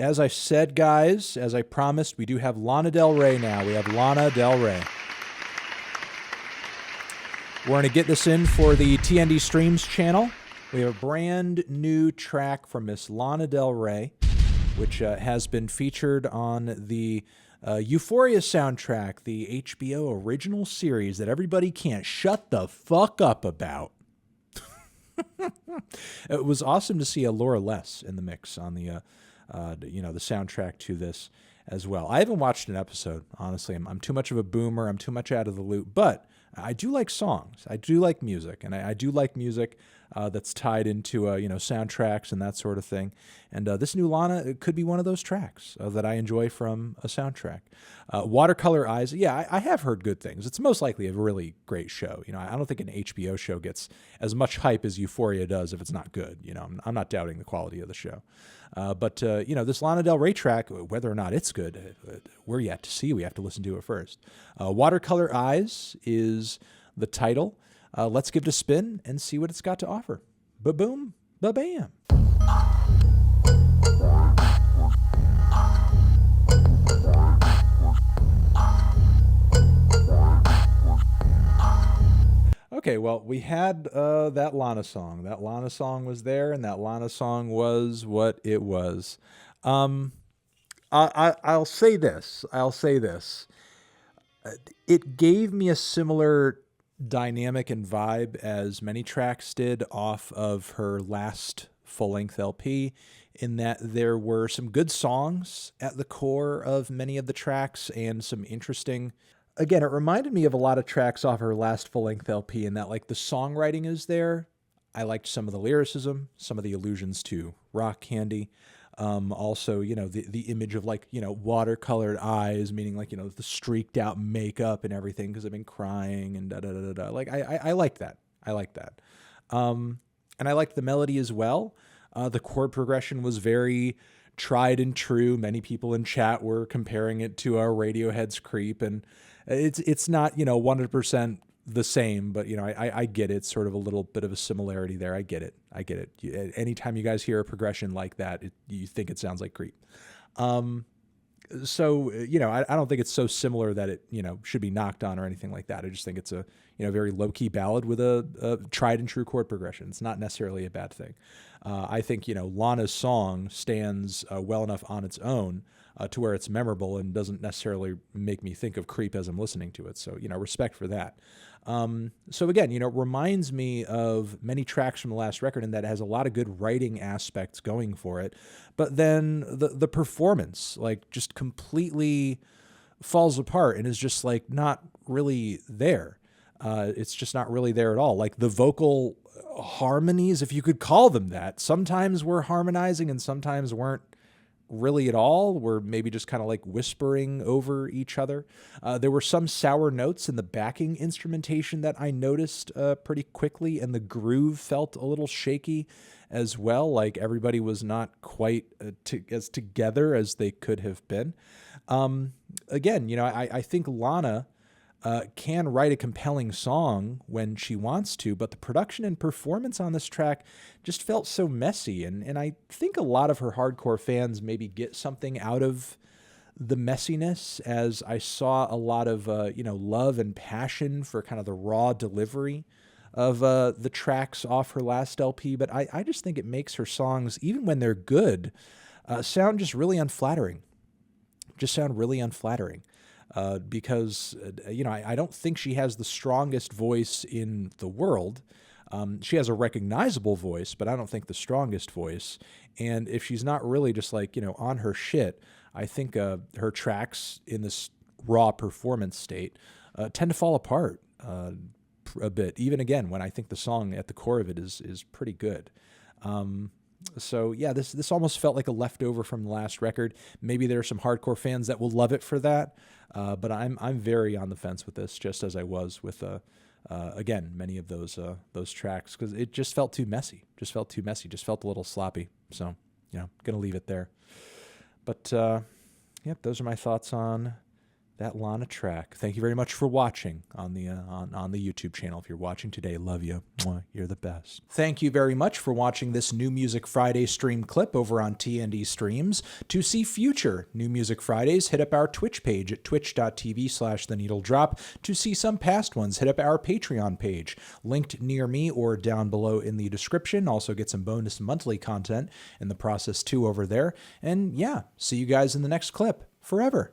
as I said, guys, as I promised, we do have Lana Del Rey now. We have Lana Del Rey. We're going to get this in for the TND Streams channel. We have a brand new track from Miss Lana Del Rey, which has been featured on the Euphoria soundtrack, the HBO original series that everybody can't shut the fuck up about. It was awesome to see Laura Less in the mix on the the soundtrack to this as well. I haven't watched an episode, honestly. I'm too much of a boomer. I'm too much out of the loop. But I do like songs. I do like music, and I do like music that's tied into soundtracks and that sort of thing. And this new Lana could be one of those tracks that I enjoy from a soundtrack. Watercolor Eyes, yeah, I have heard good things. It's most likely a really great show. I don't think an HBO show gets as much hype as Euphoria does if it's not good. I'm not doubting the quality of the show. But this Lana Del Rey track, whether or not it's good, we're yet to see. We have to listen to it first. Watercolor Eyes is the title. Let's give it a spin and see what it's got to offer. Ba-boom, ba-bam. Okay, well, we had that Lana song. That Lana song was there, and that Lana song was what it was. I'll say this. It gave me a similar dynamic and vibe as many tracks did off of her last full-length LP, in that there were some good songs at the core of many of the tracks and some interesting... Again, it reminded me of a lot of tracks off her last full-length LP in that, like, the songwriting is there. I liked some of the lyricism, some of the allusions to rock candy. Also, the image of, like, watercolored eyes, meaning, like, the streaked out makeup and everything because I've been crying and da-da-da-da-da. Like, I like that. I like that. And I liked the melody as well. The chord progression was very tried and true. Many people in chat were comparing it to Radiohead's Creep, and it's not 100% the same, but I get it. It's sort of a little bit of a similarity there. I get it. Anytime you guys hear a progression like that, you think it sounds like Creep. So I don't think it's so similar that it should be knocked on or anything like that. I just think it's a very low key ballad with a tried and true chord progression. It's not necessarily a bad thing. I think Lana's song stands well enough on its own to where it's memorable and doesn't necessarily make me think of Creep as I'm listening to it. So respect for that. So again, it reminds me of many tracks from the last record in that it has a lot of good writing aspects going for it, but then the performance just completely falls apart and is just not really there. It's just not really there at all. Like the vocal harmonies, if you could call them that, sometimes were harmonizing and sometimes weren't really at all. We're maybe just kind of like whispering over each other. There were some sour notes in the backing instrumentation that I noticed pretty quickly, and the groove felt a little shaky as well. Like everybody was not quite as together as they could have been. Again, I think Lana can write a compelling song when she wants to, but the production and performance on this track just felt so messy. And I think a lot of her hardcore fans maybe get something out of the messiness, as I saw a lot of, love and passion for kind of the raw delivery of the tracks off her last LP. But I just think it makes her songs, even when they're good, sound just really unflattering. Because I don't think she has the strongest voice in the world. She has a recognizable voice, but I don't think the strongest voice. And if she's not really just on her shit, I think her tracks in this raw performance state tend to fall apart a bit. Even again, when I think the song at the core of it is pretty good. So yeah, this almost felt like a leftover from the last record. Maybe there are some hardcore fans that will love it for that, but I'm very on the fence with this, just as I was with again many of those tracks, because it just felt too messy. Just felt a little sloppy. So gonna leave it there. But yep, those are my thoughts on That Lana track. Thank you very much for watching on the on the YouTube channel. If you're watching today, love you. Mwah, you're the best. Thank you very much for watching this New Music Friday stream clip over on TND Streams. To see future New Music Fridays, hit up our Twitch page at twitch.tv/theneedledrop. To see some past ones, hit up our Patreon page, linked near me or down below in the description. Also get some bonus monthly content in the process too over there. And yeah, see you guys in the next clip. Forever.